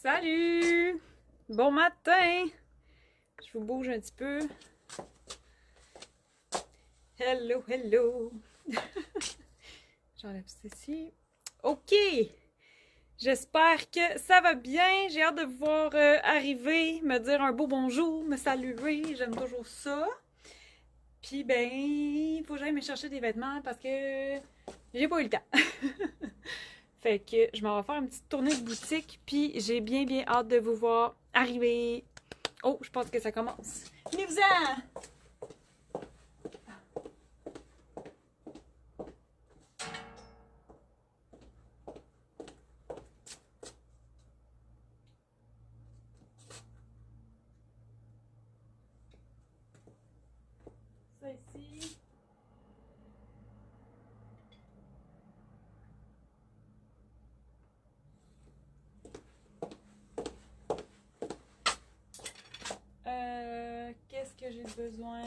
Salut! Bon matin! Je vous bouge un petit peu. Hello, hello! J'enlève ceci. OK! J'espère que ça va bien. J'ai hâte de vous voir arriver, me dire un beau bonjour, me saluer. J'aime toujours ça. Puis ben, il faut que j'aille me chercher des vêtements parce que j'ai pas eu le temps. Fait que je m'en vais faire une petite tournée de boutique, puis j'ai bien hâte de vous voir arriver. Oh, je pense que ça commence. Venez-vous-en! Ça ici. Qu'est-ce que j'ai besoin?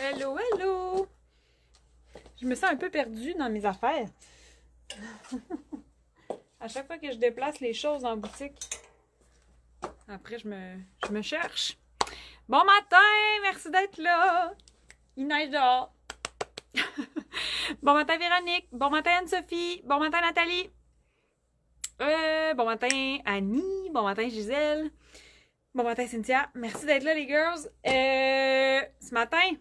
Hello, hello! Je me sens un peu perdue dans mes affaires. À chaque fois que je déplace les choses en boutique, après je me cherche. Bon matin! Merci d'être là! Il neige dehors. Bon matin Véronique! Bon matin Anne-Sophie! Bon matin Nathalie! Bon matin Annie! Bon matin Gisèle! Bon matin Cynthia! Merci d'être là les girls! Ce matin,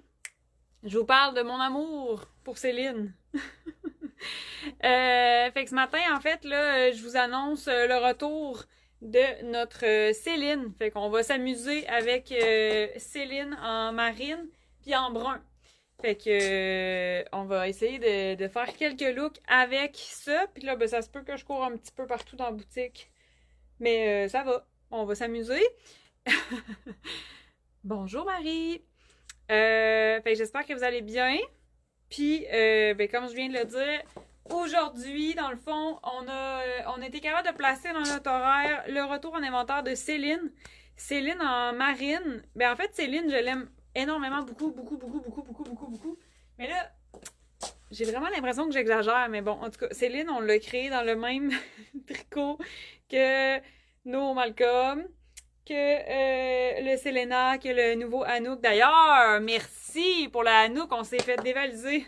je vous parle de mon amour pour Céline. Fait que ce matin, en fait, là, je vous annonce le retour de notre Céline. Fait qu'on va s'amuser avec Céline en marine puis en brun. Fait que on va essayer de faire quelques looks avec ça. Puis là, ben, ça se peut que je cours un petit peu partout dans la boutique. Mais ça va. On va s'amuser. Bonjour Marie! Fait que j'espère que vous allez bien. Puis, ben, comme je viens de le dire, aujourd'hui, dans le fond, on a été capable de placer dans notre horaire le retour en inventaire de Céline. Céline en marine. Ben, en fait, Céline, je l'aime énormément, beaucoup. Mais là, j'ai vraiment l'impression que j'exagère. Mais bon, en tout cas, Céline, on l'a créé dans le même tricot que nos Malcolm, que le Selena, que le nouveau Anouk. D'ailleurs, merci pour la Anouk, on s'est fait dévaliser.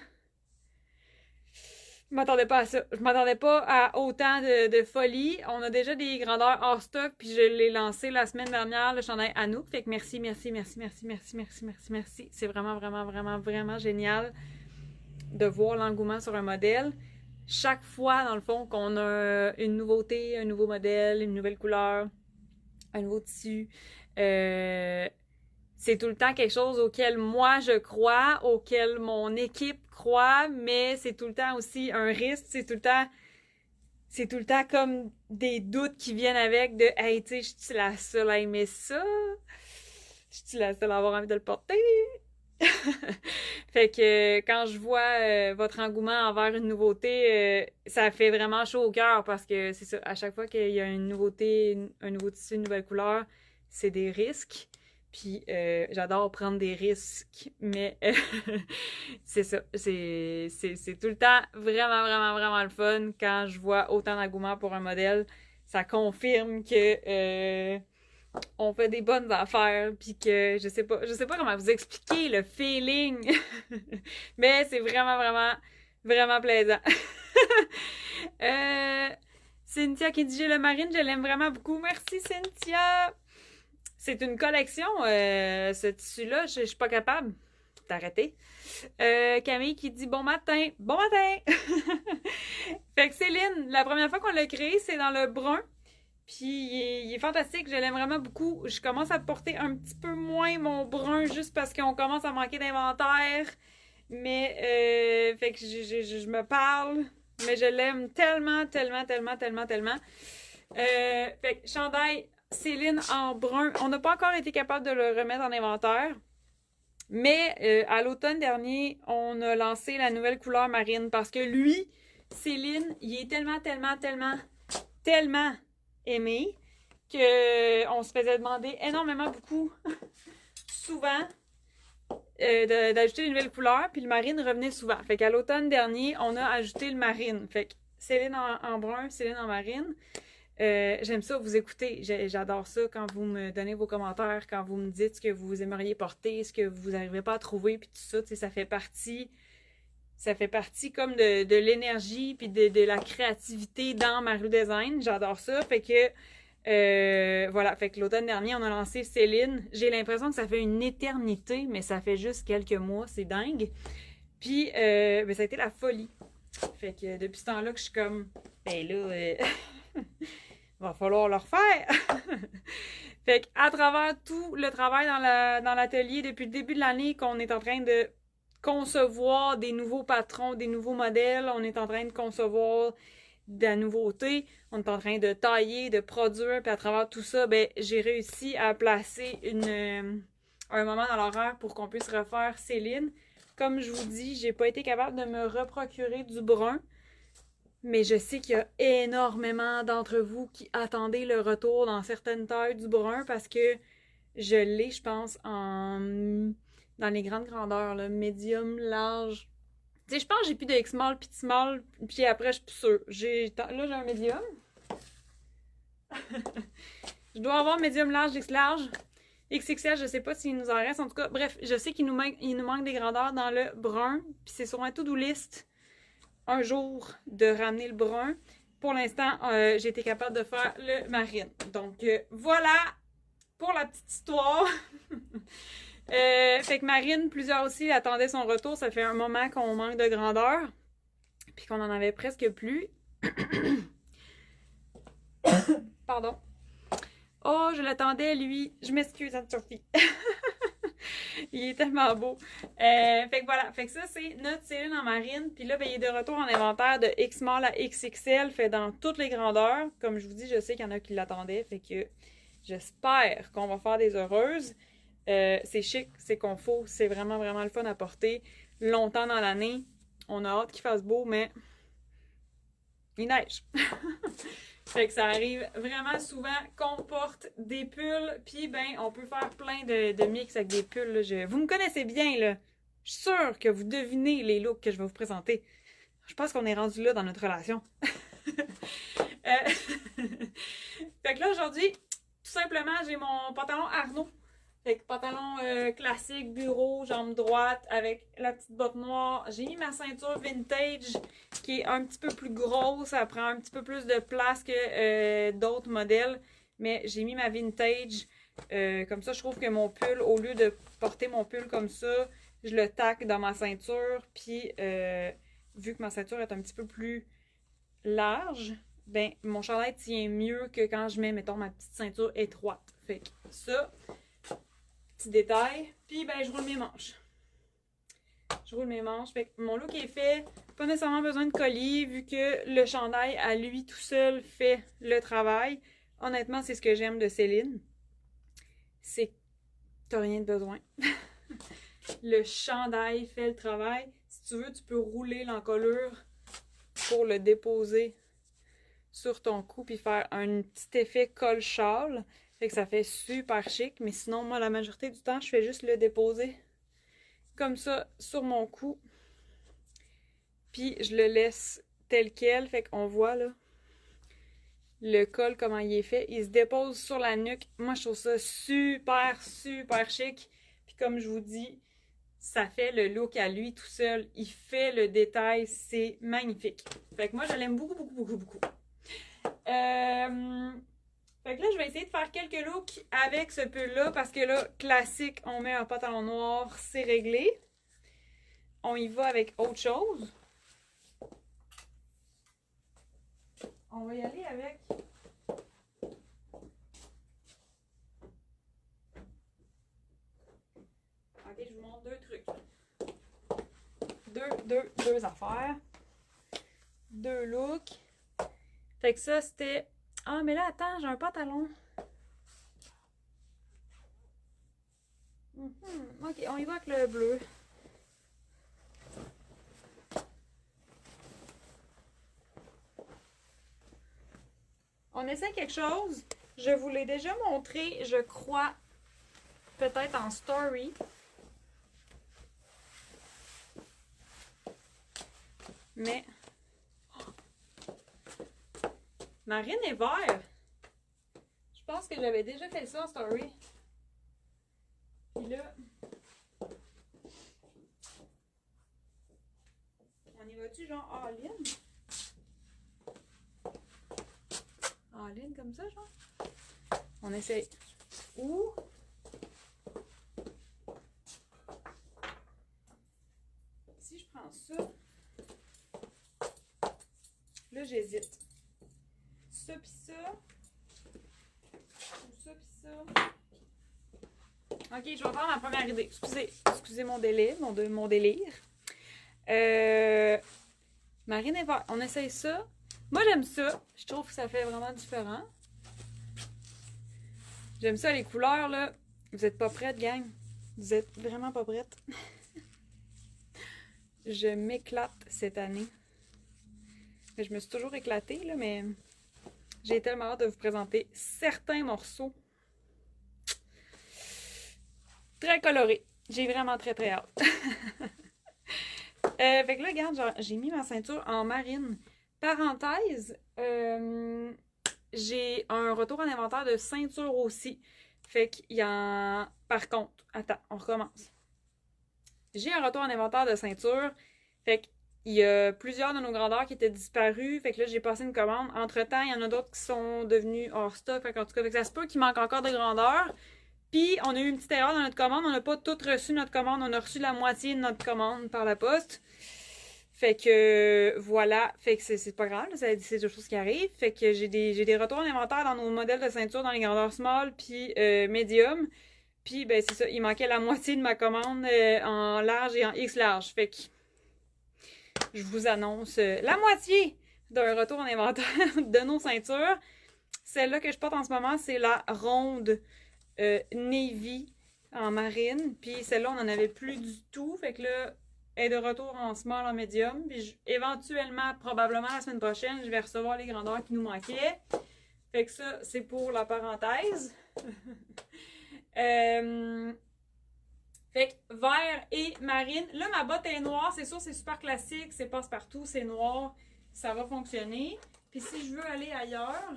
Je m'attendais pas à ça. Je m'attendais pas à autant de folie. On a déjà des grandeurs hors stock, puis je l'ai lancé la semaine dernière, le chandail Anouk. Fait que merci. C'est vraiment génial de voir l'engouement sur un modèle. Chaque fois, dans le fond, qu'on a une nouveauté, un nouveau modèle, une nouvelle couleur, un nouveau tissu, c'est tout le temps quelque chose auquel moi je crois, auquel mon équipe croit, mais c'est tout le temps aussi un risque, c'est tout le temps comme des doutes qui viennent avec de hey, tu sais, je suis la seule à aimer ça? Je suis la seule à avoir envie de le porter? Fait que quand je vois votre engouement envers une nouveauté, ça fait vraiment chaud au cœur parce que c'est ça, à chaque fois qu'il y a une nouveauté, un nouveau tissu, une nouvelle couleur, c'est des risques. Puis j'adore prendre des risques, mais c'est ça, c'est tout le temps vraiment le fun quand je vois autant d'engouement pour un modèle. Ça confirme que on fait des bonnes affaires, puis que je sais pas comment vous expliquer le feeling, mais c'est vraiment plaisant. Cynthia qui dit j'ai le marine, je l'aime vraiment beaucoup. Merci Cynthia. C'est une collection, ce tissu-là, je suis pas capable. d'arrêter. Camille qui dit bon matin. Bon matin! Fait que Céline, la première fois qu'on l'a créé, c'est dans le brun. Puis il est fantastique, je l'aime vraiment beaucoup. Je commence à porter un petit peu moins mon brun juste parce qu'on commence à manquer d'inventaire. Mais fait que je me parle, mais je l'aime tellement, tellement, tellement, tellement, tellement. Fait que chandail Céline en brun. On n'a pas encore été capable de le remettre en inventaire. Mais à l'automne dernier, on a lancé la nouvelle couleur marine parce que lui, Céline, il est tellement, tellement, tellement, tellement aimé qu'on se faisait demander énormément, beaucoup, souvent, d'ajouter une nouvelle couleur, puis le marine revenait souvent. Fait qu'à l'automne dernier, on a ajouté le marine. Fait que Céline en brun, Céline en marine. J'aime ça, vous écoutez. J'adore ça quand vous me donnez vos commentaires, quand vous me dites ce que vous aimeriez porter, ce que vous n'arrivez pas à trouver, puis tout ça, tu sais, ça fait partie comme de l'énergie puis de la créativité dans Marie-Lou Design. J'adore ça. Fait que voilà, fait que l'automne dernier, on a lancé Céline. J'ai l'impression que ça fait une éternité, mais ça fait juste quelques mois, c'est dingue. Puis ben, ça a été la folie. Fait que depuis ce temps-là que je suis comme ben là va falloir le refaire. Fait qu'à travers tout le travail dans l'atelier depuis le début de l'année qu'on est en train de concevoir des nouveaux patrons, des nouveaux modèles, on est en train de concevoir de la nouveauté, on est en train de tailler, de produire, puis à travers tout ça, ben j'ai réussi à placer un moment dans l'horaire pour qu'on puisse refaire Céline. Comme je vous dis, j'ai pas été capable de me reprocurer du brun, mais je sais qu'il y a énormément d'entre vous qui attendez le retour dans certaines tailles du brun parce que je l'ai, je pense, dans les grandes grandeurs, là, médium, large. Tu sais, je pense que j'ai plus de X-small puis de small, puis après, je suis plus sûre. Là, j'ai un médium. Je dois avoir médium, large, X large. XXL, je sais pas s'il nous en reste. En tout cas, bref, je sais qu'il nous manque des grandeurs dans le brun. Puis c'est sur un to-do list un jour de ramener le brun. Pour l'instant, j'ai été capable de faire le marine. Donc, voilà pour la petite histoire. Fait que Marine, plusieurs aussi attendaient son retour. Ça fait un moment qu'on manque de grandeur. Puis qu'on en avait presque plus. Pardon. Oh, je l'attendais, lui. Je m'excuse, Anne-Sophie. Il est tellement beau. Fait que voilà. Fait que ça, c'est notre Céline en marine. Puis là, ben, il est de retour en inventaire de X-small à XXL, fait dans toutes les grandeurs. Comme je vous dis, je sais qu'il y en a qui l'attendaient. Fait que j'espère qu'on va faire des heureuses. C'est chic, c'est confort, c'est vraiment, vraiment le fun à porter longtemps dans l'année. On a hâte qu'il fasse beau, mais il neige. Fait que ça arrive vraiment souvent qu'on porte des pulls, puis ben, on peut faire plein de mix avec des pulls. Là. Vous me connaissez bien, là. Je suis sûre que vous devinez les looks que je vais vous présenter. Je pense qu'on est rendu là dans notre relation. Fait que là, aujourd'hui, tout simplement, j'ai mon pantalon Arnaud. Fait que pantalon classique, bureau, jambe droite, avec la petite botte noire. J'ai mis ma ceinture vintage, qui est un petit peu plus grosse. Ça prend un petit peu plus de place que d'autres modèles. Mais j'ai mis ma vintage. Comme ça, je trouve que mon pull, au lieu de porter mon pull comme ça, je le taque dans ma ceinture. Puis, vu que ma ceinture est un petit peu plus large, ben mon chandail tient mieux que quand je mets, mettons, ma petite ceinture étroite. Fait que ça... Petit détail. Puis, ben, je roule mes manches. Je roule mes manches. Fait que mon look est fait. Pas nécessairement besoin de collier, vu que le chandail, à lui tout seul, fait le travail. Honnêtement, c'est ce que j'aime de Céline. C'est que t'as rien de besoin. Le chandail fait le travail. Si tu veux, tu peux rouler l'encolure pour le déposer sur ton cou puis faire un petit effet col-châle. Fait que ça fait super chic, mais sinon, moi, la majorité du temps, je fais juste le déposer comme ça sur mon cou. Puis, je le laisse tel quel. Fait qu'on voit, là, le col, comment il est fait. Il se dépose sur la nuque. Moi, je trouve ça super, super chic. Puis, comme je vous dis, ça fait le look à lui tout seul. Il fait le détail. C'est magnifique. Fait que moi, je l'aime beaucoup, beaucoup, beaucoup, beaucoup. Fait que là, je vais essayer de faire quelques looks avec ce pull-là parce que là, classique, on met un pantalon noir, c'est réglé. on y va avec autre chose. On va y aller avec... Ok, je vous montre deux trucs. Deux affaires. Deux looks. Fait que ça, c'était... Ah, mais là, attends, j'ai un pantalon. Ok, on y va avec le bleu. On essaie quelque chose. Je vous l'ai déjà montré, je crois, peut-être en story. Mais... Marine est vert. Je pense que j'avais déjà fait ça en story. Puis là... On y va-tu genre all-in? All-in comme ça, genre? On essaye. Ou... Si je prends ça... Là, j'hésite. Ça pis ça. Ou ça pis ça. Ok, je vais faire ma première idée. Excusez mon délire. Mon délire. Marine et vert. On essaye ça. Moi, j'aime ça. Je trouve que ça fait vraiment différent. J'aime ça, les couleurs, là. Vous êtes pas prêtes, gang? Vous êtes vraiment pas prêtes? Je m'éclate cette année. Je me suis toujours éclatée, là, mais j'ai tellement hâte de vous présenter certains morceaux très colorés. J'ai vraiment très hâte. Fait que là, regarde, j'ai mis ma ceinture en marine. Parenthèse, j'ai un retour en inventaire de ceinture aussi. Fait qu'il y a... Par contre, attends, on recommence. J'ai un retour en inventaire de ceinture. Fait qu'il y a plusieurs de nos grandeurs qui étaient disparues. Fait que là, j'ai passé une commande. Entre-temps, il y en a d'autres qui sont devenus hors stock. Fait qu'en tout cas, fait que ça se peut qu'il manque encore de grandeur. Puis, on a eu une petite erreur dans notre commande. On n'a pas tout reçu notre commande. On a reçu la moitié de notre commande par la poste. Fait que, voilà. Fait que c'est pas grave. C'est des choses qui arrivent. Fait que j'ai des retours en inventaire dans nos modèles de ceinture dans les grandeurs small puis medium. Puis, ben, c'est ça. Il manquait la moitié de ma commande en large et en X large. Fait que, je vous annonce la moitié d'un retour en inventaire de nos ceintures. Celle-là que je porte en ce moment, c'est la ronde navy en marine. Puis celle-là, on n'en avait plus du tout. Fait que là, elle est de retour en small, en medium. Puis éventuellement, probablement la semaine prochaine, je vais recevoir les grandeurs qui nous manquaient. Fait que ça, c'est pour la parenthèse. Fait que vert et marine. Là, ma botte est noire. C'est sûr, c'est super classique. C'est passe-partout, c'est noir. Ça va fonctionner. Puis si je veux aller ailleurs...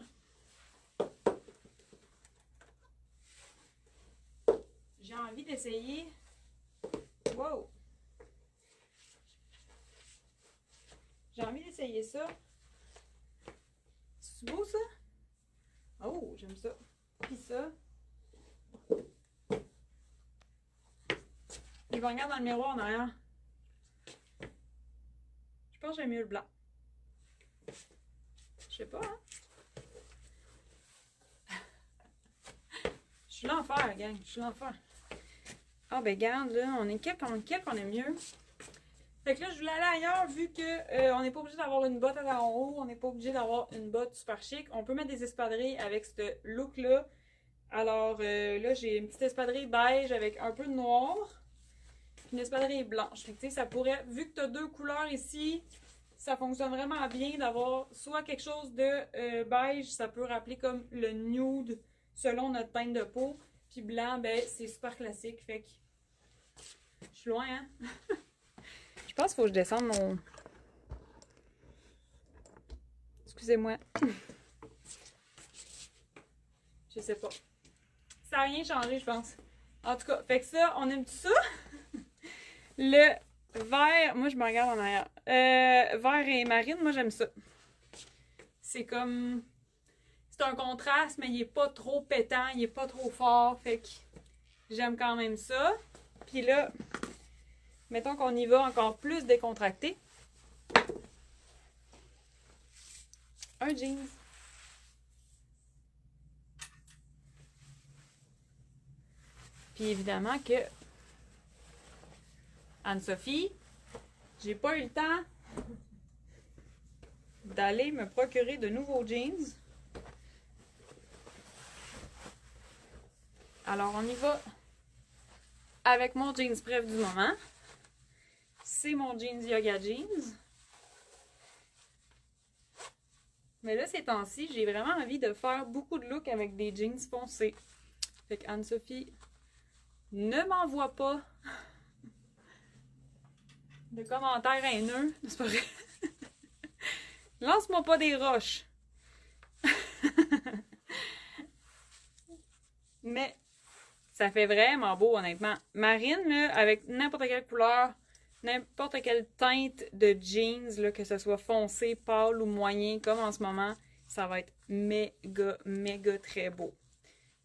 J'ai envie d'essayer... Wow! J'ai envie d'essayer ça. C'est beau, ça? Oh, j'aime ça. Puis ça. Je me regarde dans le miroir en arrière. Je pense que j'aime mieux le blanc. Je sais pas, hein? Je suis l'enfer, gang. Je suis l'enfer. Ah, ben, regarde, là, on est quel qu'on est mieux. Fait que là, je voulais aller ailleurs vu que on n'est pas obligé d'avoir une botte à talons hauts. On n'est pas obligé d'avoir une botte super chic. On peut mettre des espadrilles avec ce look-là. Alors, là, j'ai une petite espadrille beige avec un peu de noir. Une espadrille blanche. Fait que, tu sais, ça pourrait, vu que tu as deux couleurs ici, ça fonctionne vraiment bien d'avoir soit quelque chose de beige, ça peut rappeler comme le nude selon notre teinte de peau. Puis blanc, ben, c'est super classique. Fait que, je suis loin, hein? Je pense qu'il faut que je descende mon... Excusez-moi. Je sais pas. Ça n'a rien changé, je pense. En tout cas, fait que ça, on aime tout ça. Le vert, moi je me regarde en arrière. Vert et marine, moi j'aime ça. C'est comme... C'est un contraste, mais il est pas trop pétant, il est pas trop fort. Fait que j'aime quand même ça. Puis là, Mettons qu'on y va encore plus décontracté. Un jeans. Puis évidemment que Anne-Sophie, j'ai pas eu le temps d'aller me procurer de nouveaux jeans. Alors, on y va avec mon jeans bref du moment. C'est mon jeans Yoga Jeans. Mais là, ces temps-ci, j'ai vraiment envie de faire beaucoup de looks avec des jeans foncés. Fait que Anne-Sophie, ne m'envoie pas de commentaires haineux. C'est pas vrai. Lance-moi pas des roches. Mais ça fait vraiment beau, honnêtement. Marine, là, avec n'importe quelle couleur, n'importe quelle teinte de jeans, là, que ce soit foncé, pâle ou moyen, comme en ce moment, ça va être méga, méga très beau.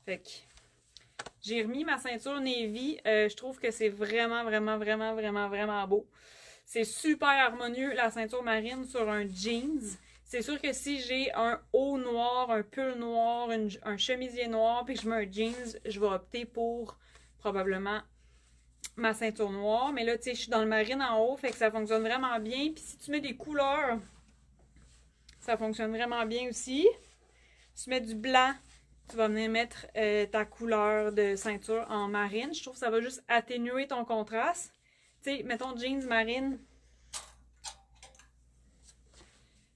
Fait que j'ai remis ma ceinture navy. Je trouve que c'est vraiment, vraiment, vraiment, vraiment, vraiment beau. C'est super harmonieux, la ceinture marine sur un jeans. C'est sûr que si j'ai un haut noir, un pull noir, un chemisier noir, puis que je mets un jeans, je vais opter pour probablement ma ceinture noire. Mais là, tu sais, je suis dans le marine en haut, fait que ça fonctionne vraiment bien. Puis si tu mets des couleurs, ça fonctionne vraiment bien aussi. Si tu mets du blanc, tu vas venir mettre ta couleur de ceinture en marine. Je trouve que ça va juste atténuer ton contraste. Tu sais, mettons jeans marine.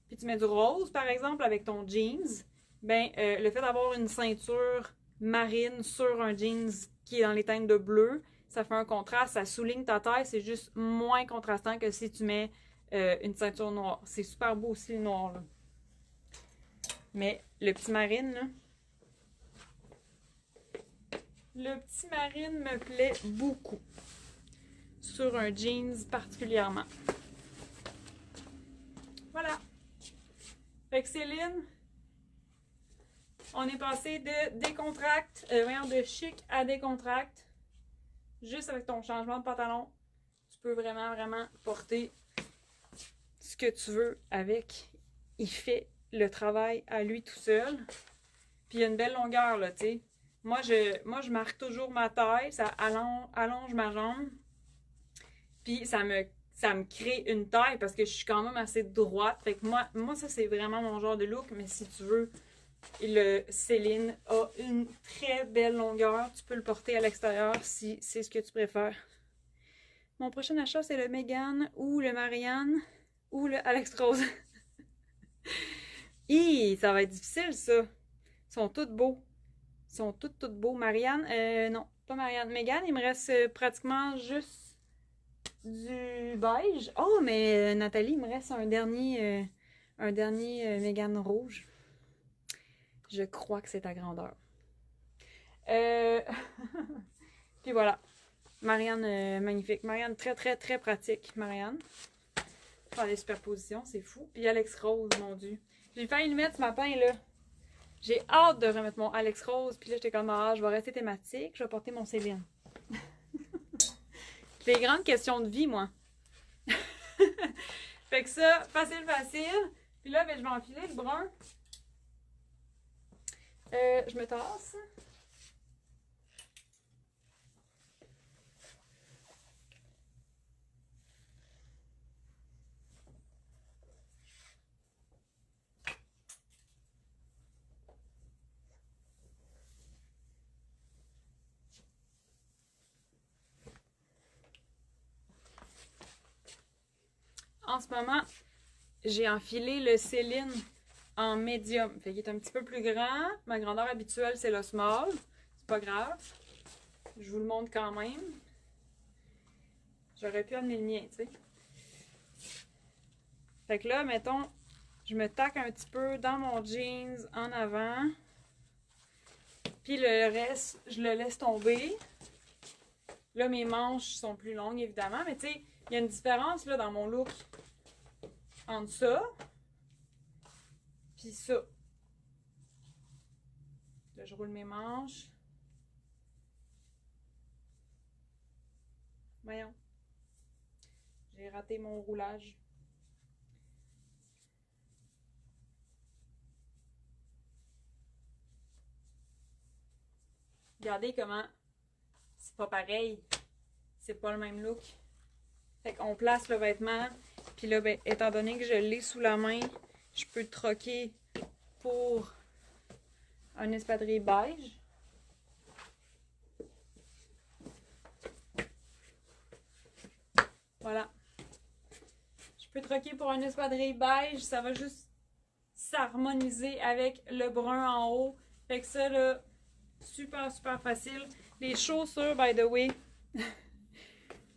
Puis tu mets du rose, par exemple, avec ton jeans. Ben, le fait d'avoir une ceinture marine sur un jeans qui est dans les teintes de bleu, ça fait un contraste, ça souligne ta taille. C'est juste moins contrastant que si tu mets une ceinture noire. C'est super beau aussi le noir, là. Mais le petit marine, là, le petit marine me plaît beaucoup. Sur un jeans particulièrement. Voilà. Fait que Céline, on est passé de décontracte, de chic à décontracte. Juste avec ton changement de pantalon, tu peux vraiment, vraiment porter ce que tu veux avec. Il fait le travail à lui tout seul. Puis il y a une belle longueur, là, tu sais. Moi, je marque toujours ma taille, ça allonge ma jambe. Puis ça me crée une taille parce que je suis quand même assez droite. Fait que moi ça, c'est vraiment mon genre de look. Mais si tu veux, le Céline a une très belle longueur. Tu peux le porter à l'extérieur si c'est ce que tu préfères. Mon prochain achat, c'est le Mégane ou le Marianne ou le Alex Rose. Hi, ça va être difficile, ça. Ils sont tous beaux. Ils sont tous beaux. Marianne, non, pas Marianne. Mégane, il me reste pratiquement juste du beige. Oh, mais Nathalie, il me reste un dernier Mégane rouge. Je crois que c'est ta grandeur. Puis voilà. Marianne, magnifique. Marianne, très, très, très pratique. Marianne. Faire les superpositions, c'est fou. Puis Alex Rose, mon Dieu. J'ai failli le mettre ce matin, là. J'ai hâte de remettre mon Alex Rose. Puis là, j'étais comme, ah, je vais rester thématique. Je vais porter mon Céline. Des grandes questions de vie, moi. Fait que ça, facile, facile. Puis là, ben, je vais enfiler le brun. Je me tasse. En ce moment, j'ai enfilé le Céline en médium. Fait qu'il est un petit peu plus grand. Ma grandeur habituelle, c'est le small. C'est pas grave. Je vous le montre quand même. J'aurais pu amener le mien, tu sais. Fait que là, mettons, je me taque un petit peu dans mon jeans en avant. Puis le reste, je le laisse tomber. Là, mes manches sont plus longues, évidemment. Mais tu sais, il y a une différence là dans mon look entre ça puis ça. Là, je roule mes manches. Voyons. J'ai raté mon roulage. Regardez comment c'est pas pareil. C'est pas le même look. Fait qu'on place le vêtement. Puis là, ben, étant donné que je l'ai sous la main, je peux troquer pour un espadrille beige. Voilà. Je peux troquer pour un espadrille beige. Ça va juste s'harmoniser avec le brun en haut. Fait que ça, là, super, super facile. Les chaussures, by the way.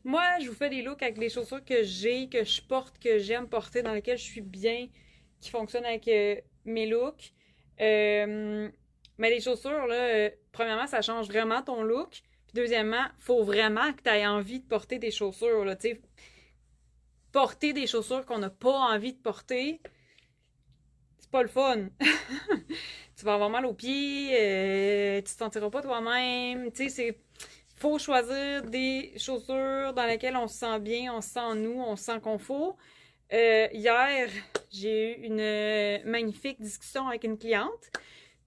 Moi, je vous fais des looks avec les chaussures que j'ai, que je porte, que j'aime porter, dans lesquelles je suis bien, qui fonctionnent avec mes looks. Mais les chaussures, là, premièrement, ça change vraiment ton look. Puis deuxièmement, faut vraiment que tu aies envie de porter des chaussures, là, tu sais. Porter des chaussures qu'on n'a pas envie de porter, c'est pas le fun. Tu vas avoir mal aux pieds, tu te sentiras pas toi-même. Tu sais, c'est... Faut choisir des chaussures dans lesquelles on se sent bien, on se sent nous, on se sent confort. Hier, j'ai eu une magnifique discussion avec une cliente.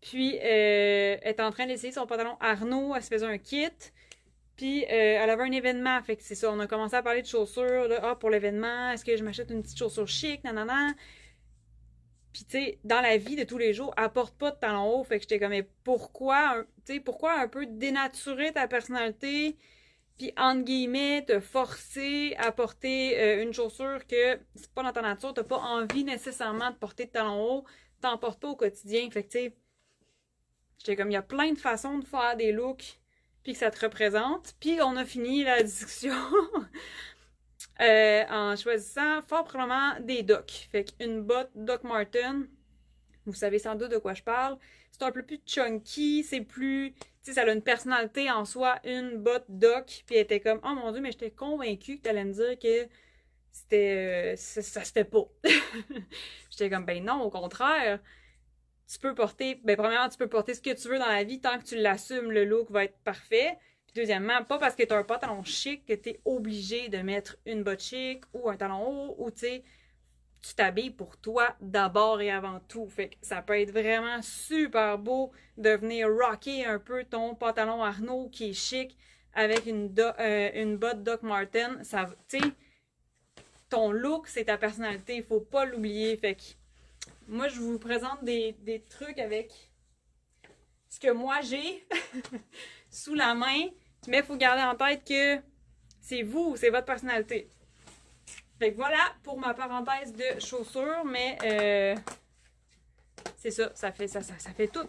Puis, elle est en train d'essayer son pantalon Arnaud. Elle se faisait un kit. Puis, elle avait un événement. Fait que c'est ça, on a commencé à parler de chaussures. Là, ah, pour l'événement, est-ce que je m'achète une petite chaussure chic? Nanana. Puis, tu sais, dans la vie de tous les jours, elle porte pas de talons hauts. Fait que j'étais comme, mais pourquoi, tu sais, pourquoi un peu dénaturer ta personnalité? Puis, entre guillemets, te forcer à porter une chaussure que c'est pas dans ta nature. T'as pas envie nécessairement de porter de talons hauts. T'en portes pas au quotidien. Fait que, tu sais, j'étais comme, il y a plein de façons de faire des looks puis que ça te représente. Puis, on a fini la discussion. En choisissant fort probablement des Doc. Fait qu'une botte Doc Marten, vous savez sans doute de quoi je parle. C'est un peu plus chunky, c'est plus... Tu sais, ça a une personnalité en soi, une botte Doc. Puis elle était comme, oh mon Dieu, mais j'étais convaincue que t'allais me dire que c'était... ça se fait pas. J'étais comme, ben non, au contraire. Tu peux porter... Ben premièrement, tu peux porter ce que tu veux dans la vie tant que tu l'assumes, le look va être parfait. Puis deuxièmement, pas parce que tu as un pantalon chic que tu es obligé de mettre une botte chic ou un talon haut ou tu sais, tu t'habilles pour toi d'abord et avant tout. Fait que ça peut être vraiment super beau de venir rocker un peu ton pantalon Arnaud qui est chic avec une botte Doc Marten. Ça, tu sais, ton look, c'est ta personnalité. Il faut pas l'oublier. Fait que moi, je vous présente des trucs avec ce que moi j'ai sous la main. Mais il faut garder en tête que c'est vous, c'est votre personnalité. Fait que voilà pour ma parenthèse de chaussures, mais c'est ça, ça fait tout.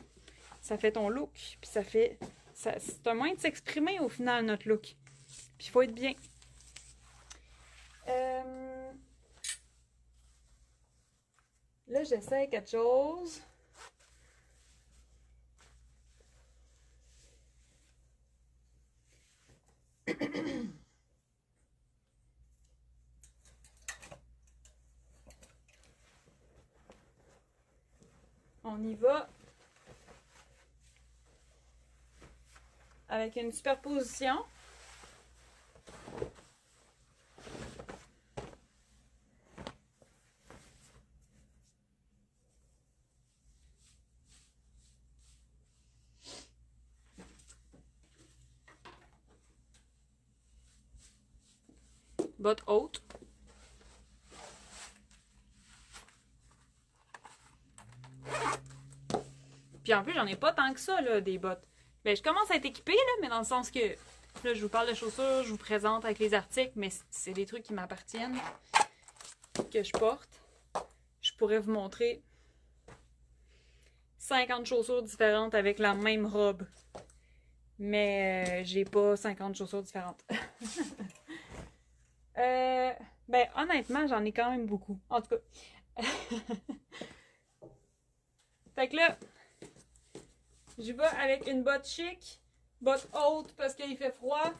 Ça fait ton look, puis ça fait... c'est un moyen de s'exprimer au final, notre look. Puis il faut être bien. Là, j'essaie quelque chose. On y va avec une superposition. Botte haute. Puis en plus, j'en ai pas tant que ça, là, des bottes. Ben, je commence à être équipée, là, mais dans le sens que là, je vous parle de chaussures, je vous présente avec les articles, mais c'est des trucs qui m'appartiennent, que je porte. Je pourrais vous montrer 50 chaussures différentes avec la même robe. Mais j'ai pas 50 chaussures différentes. Ben, honnêtement, j'en ai quand même beaucoup. En tout cas. Fait que là, j'y vais avec une botte chic, botte haute parce qu'il fait froid.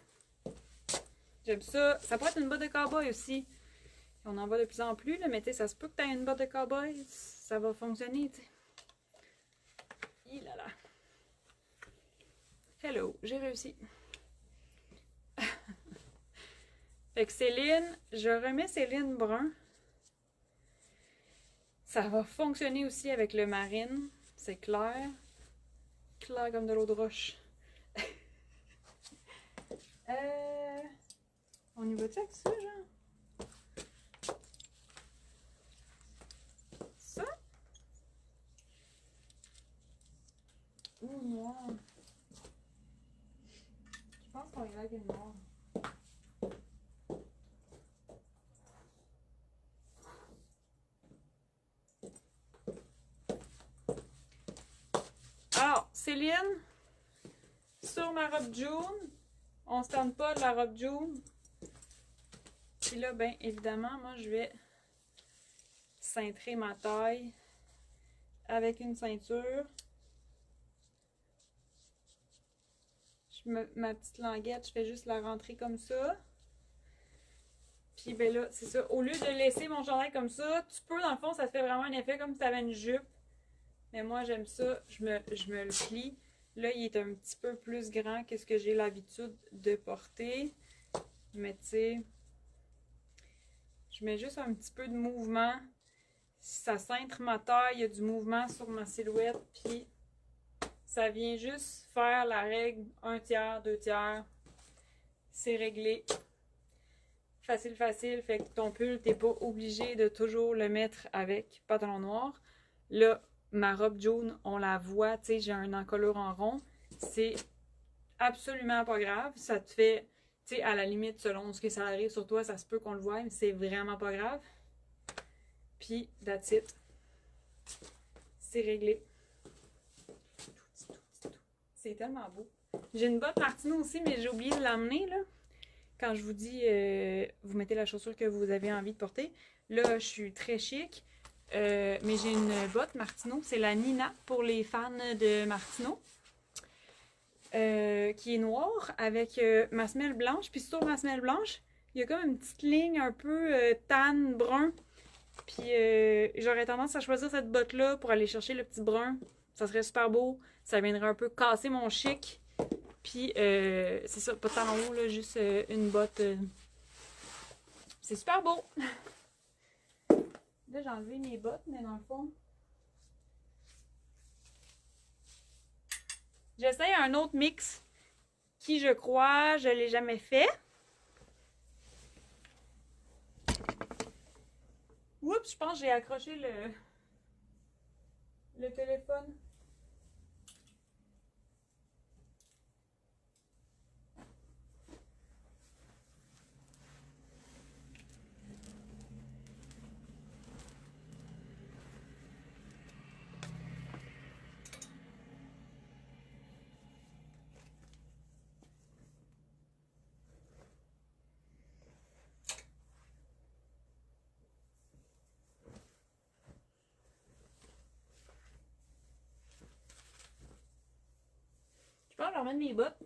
J'aime ça. Ça pourrait être une botte de cowboy aussi. On en voit de plus en plus, là, mais tu sais, ça se peut que tu aies une botte de cowboy. Ça va fonctionner, tu sais. Là là. Hello, j'ai réussi. Fait que Céline, je remets Céline brun. Ça va fonctionner aussi avec le marine. C'est clair. Clair comme de l'eau de roche. On y va-tu avec ça, genre? Ça? Ou noir? Je pense qu'on y va avec une noire. Alors, Céline, sur ma robe jaune, on se tente pas de la robe jaune. Puis là, ben évidemment, moi je vais cintrer ma taille avec une ceinture. Ma petite languette, je fais juste la rentrer comme ça. Puis ben là, c'est ça. Au lieu de laisser mon chandail comme ça, tu peux, dans le fond, ça te fait vraiment un effet comme si tu avais une jupe. Mais moi, j'aime ça. Je me le plie. Là, il est un petit peu plus grand que ce que j'ai l'habitude de porter. Mais tu sais, je mets juste un petit peu de mouvement. Ça cintre ma taille, il y a du mouvement sur ma silhouette. Puis ça vient juste faire la règle 1/3, 2/3. C'est réglé. Facile, facile. Fait que ton pull, t'es pas obligé de toujours le mettre avec pantalon noir. Là, ma robe jaune, on la voit, tu sais, j'ai un encolure en rond. C'est absolument pas grave. Ça te fait, tu sais, à la limite, selon ce que ça arrive sur toi, ça se peut qu'on le voie, mais c'est vraiment pas grave. Puis, that's it. C'est réglé. C'est tellement beau. J'ai une botte Martino aussi, mais j'ai oublié de l'emmener, là. Quand je vous dis, vous mettez la chaussure que vous avez envie de porter. Là, je suis très chic. Mais j'ai une botte Martino. C'est la Nina pour les fans de Martino. Qui est noire avec ma semelle blanche. Puis sur ma semelle blanche, il y a comme une petite ligne un peu tan brun. Puis j'aurais tendance à choisir cette botte-là pour aller chercher le petit brun. Ça serait super beau. Ça viendrait un peu casser mon chic. Puis c'est ça, pas de talons hauts, là, juste une botte. C'est super beau. Là, j'ai enlevé mes bottes, mais dans le fond, j'essaye un autre mix qui, je crois, je l'ai jamais fait. Oups, je pense que j'ai accroché le téléphone. Je pense que je vais remettre mes bottes.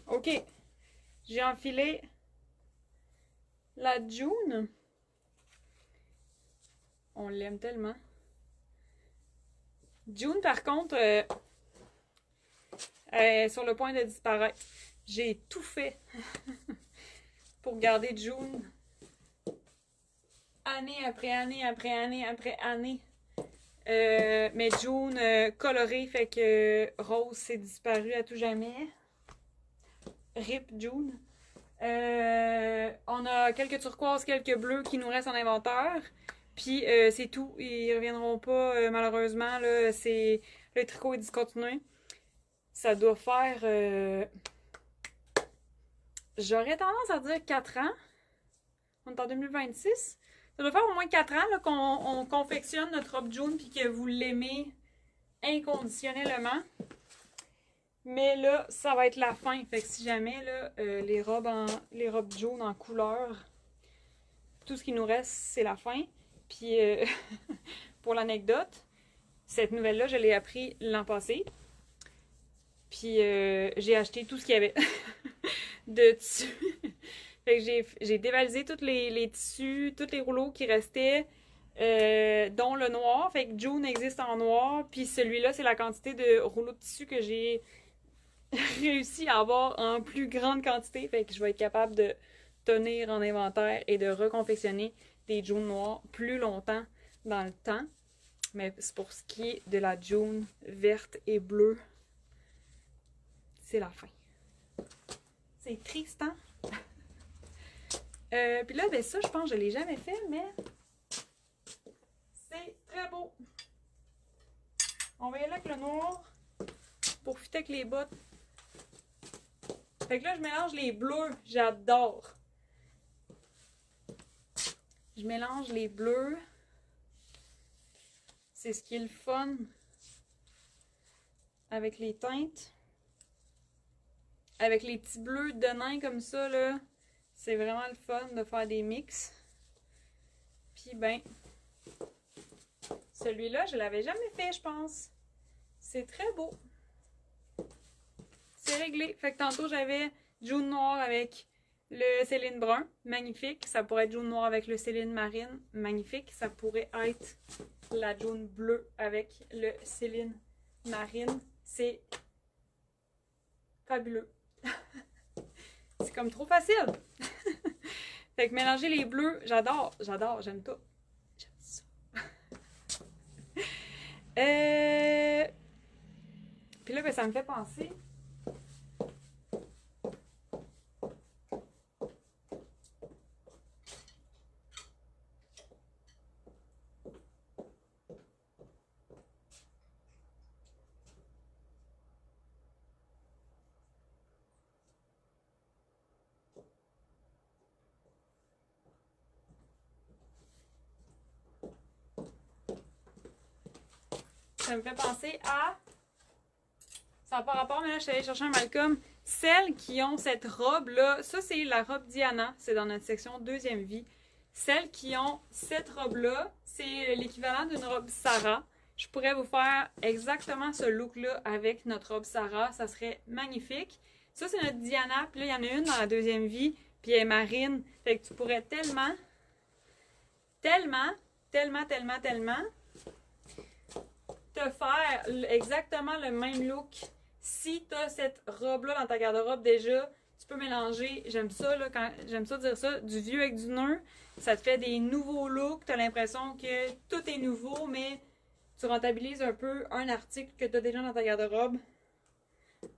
Ok, j'ai enfilé la June. On l'aime tellement. June, par contre, est sur le point de disparaître. J'ai tout fait pour garder June. Année après année, après année, après année. Mais June colorée, fait que Rose s'est disparu à tout jamais. RIP June. On a quelques turquoises, quelques bleus qui nous restent en inventaire. Puis c'est tout. Ils reviendront pas malheureusement. Là, c'est le tricot est discontinué. Ça doit faire... j'aurais tendance à dire 4 ans. On est en 2026. Ça doit faire au moins 4 ans qu'on confectionne notre robe jaune puis que vous l'aimez inconditionnellement. Mais là, ça va être la fin. Fait que si jamais là, les robes jaunes en couleur, tout ce qui nous reste, c'est la fin. Puis pour l'anecdote, cette nouvelle-là, je l'ai appris l'an passé. Puis j'ai acheté tout ce qu'il y avait de tissus. Fait que j'ai dévalisé tous les tissus, tous les rouleaux qui restaient, dont le noir. Fait que June existe en noir. Puis celui-là, c'est la quantité de rouleaux de tissu que j'ai réussi à avoir en plus grande quantité. Fait que je vais être capable de tenir en inventaire et de reconfectionner des June noirs plus longtemps dans le temps. Mais c'est pour ce qui est de la June verte et bleue, c'est la fin. C'est triste, hein? Puis là, ben ça, je pense que je l'ai jamais fait, mais c'est très beau. On va y aller avec le noir pour fitter avec les bottes. Fait que là, je mélange les bleus. J'adore. Je mélange les bleus. C'est ce qui est le fun avec les teintes. Avec les petits bleus de nain comme ça, là, c'est vraiment le fun de faire des mix. Puis ben, celui-là, je l'avais jamais fait, je pense. C'est très beau. C'est réglé. Fait que tantôt, j'avais June noir avec le Céline brun. Magnifique. Ça pourrait être June noir avec le Céline marine. Magnifique. Ça pourrait être la June bleue avec le Céline marine. C'est fabuleux. C'est comme trop facile. Fait que mélanger les bleus, j'adore, j'aime tout. J'aime ça. Puis là, ben, ça me fait penser. Ça me fait penser à. Ça n'a pas rapport, mais là, je suis allée chercher un Malcolm. Celles qui ont cette robe-là, ça, c'est la robe Diana. C'est dans notre section deuxième vie. Celles qui ont cette robe-là, c'est l'équivalent d'une robe Sarah. Je pourrais vous faire exactement ce look-là avec notre robe Sarah. Ça serait magnifique. Ça, c'est notre Diana. Puis là, il y en a une dans la deuxième vie. Puis elle est marine. Fait que tu pourrais tellement te faire exactement le même look. Si tu as cette robe-là dans ta garde-robe déjà, tu peux mélanger, j'aime ça, là, j'aime ça dire ça, du vieux avec du neuf. Ça te fait des nouveaux looks. Tu as l'impression que tout est nouveau, mais tu rentabilises un peu un article que tu as déjà dans ta garde-robe.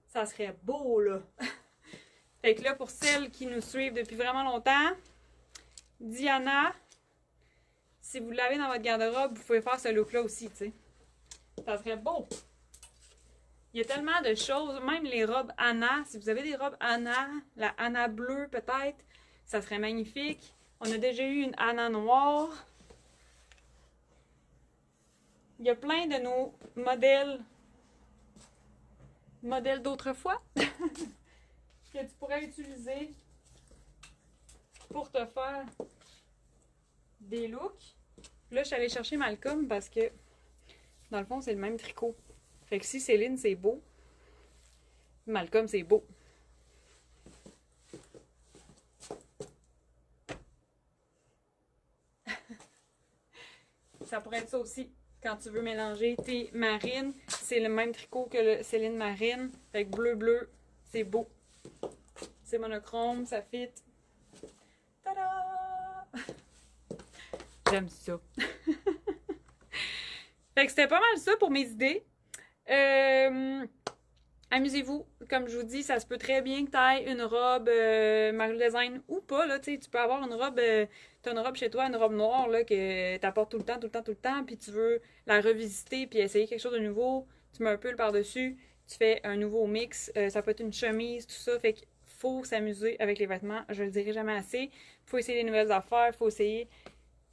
Ça serait beau, là. Fait que là, pour celles qui nous suivent depuis vraiment longtemps, Diana, si vous l'avez dans votre garde-robe, vous pouvez faire ce look-là aussi, tu sais. Ça serait beau. Il y a tellement de choses, même les robes Anna. Si vous avez des robes Anna, la Anna bleue peut-être, ça serait magnifique. On a déjà eu une Anna noire. Il y a plein de nos modèles d'autrefois que tu pourrais utiliser pour te faire des looks. Là, je suis allée chercher Malcolm parce que dans le fond, c'est le même tricot. Fait que si Céline, c'est beau, Malcolm, c'est beau. Ça pourrait être ça aussi. Quand tu veux mélanger tes marines, c'est le même tricot que le Céline marine. Fait que bleu, c'est beau. C'est monochrome, ça fit. Tada! J'aime ça. Fait que c'était pas mal ça pour mes idées. Amusez-vous. Comme je vous dis, ça se peut très bien que tu aies une robe Mario Design ou pas. Là, tu peux avoir une robe, tu as une robe chez toi, une robe noire là, que tu apportes tout le temps, puis tu veux la revisiter puis essayer quelque chose de nouveau. Tu mets un pull par-dessus, tu fais un nouveau mix. Ça peut être une chemise, tout ça. Fait qu'il faut s'amuser avec les vêtements. Je le dirai jamais assez. Il faut essayer des nouvelles affaires, il faut essayer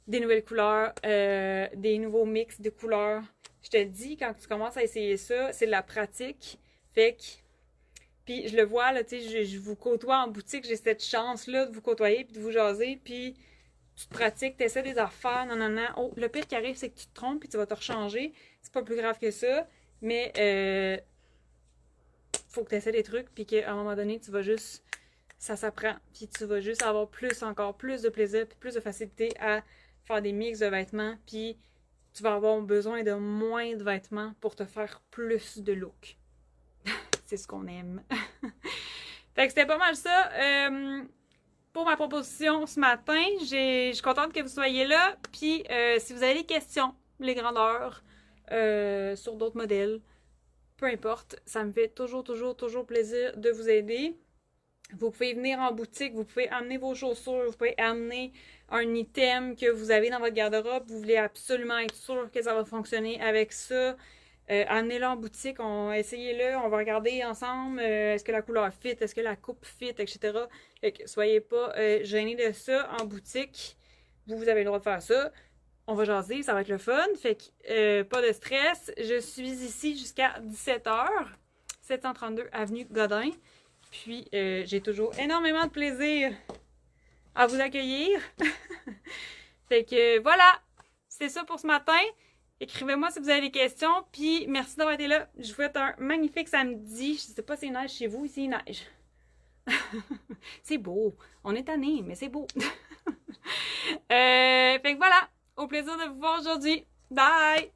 des nouvelles couleurs, des nouveaux mix de couleurs. Je te dis, quand tu commences à essayer ça, c'est de la pratique. Fait que, puis je le vois, là, tu sais, je vous côtoie en boutique, j'ai cette chance-là de vous côtoyer puis de vous jaser, puis tu te pratiques, tu essaies des affaires, non. Oh, le pire qui arrive, c'est que tu te trompes puis tu vas te rechanger. C'est pas plus grave que ça, mais faut que tu essaies des trucs, puis qu'à un moment donné, tu vas juste, ça s'apprend, puis tu vas juste avoir encore plus de plaisir, puis plus de facilité à faire des mix de vêtements, puis tu vas avoir besoin de moins de vêtements pour te faire plus de look. C'est ce qu'on aime. Fait que c'était pas mal ça. Pour ma proposition ce matin, je suis contente que vous soyez là. Puis si vous avez des questions, les grandeurs, sur d'autres modèles, peu importe, ça me fait toujours plaisir de vous aider. Vous pouvez venir en boutique, vous pouvez amener vos chaussures, vous pouvez amener un item que vous avez dans votre garde-robe. Vous voulez absolument être sûr que ça va fonctionner avec ça. Amenez-le en boutique, essayez-le, on va regarder ensemble est-ce que la couleur fit, est-ce que la coupe fit, etc. Fait que soyez pas gênés de ça en boutique. Vous avez le droit de faire ça. On va jaser, ça va être le fun. Fait que pas de stress. Je suis ici jusqu'à 17h, 732 avenue Godin. Puis j'ai toujours énormément de plaisir à vous accueillir. Fait que voilà, c'est ça pour ce matin. Écrivez-moi si vous avez des questions, puis merci d'avoir été là. Je vous souhaite un magnifique samedi. Je sais pas si il neige chez vous, ici il neige. C'est beau. On est tanné, mais c'est beau. Fait que voilà, au plaisir de vous voir aujourd'hui. Bye!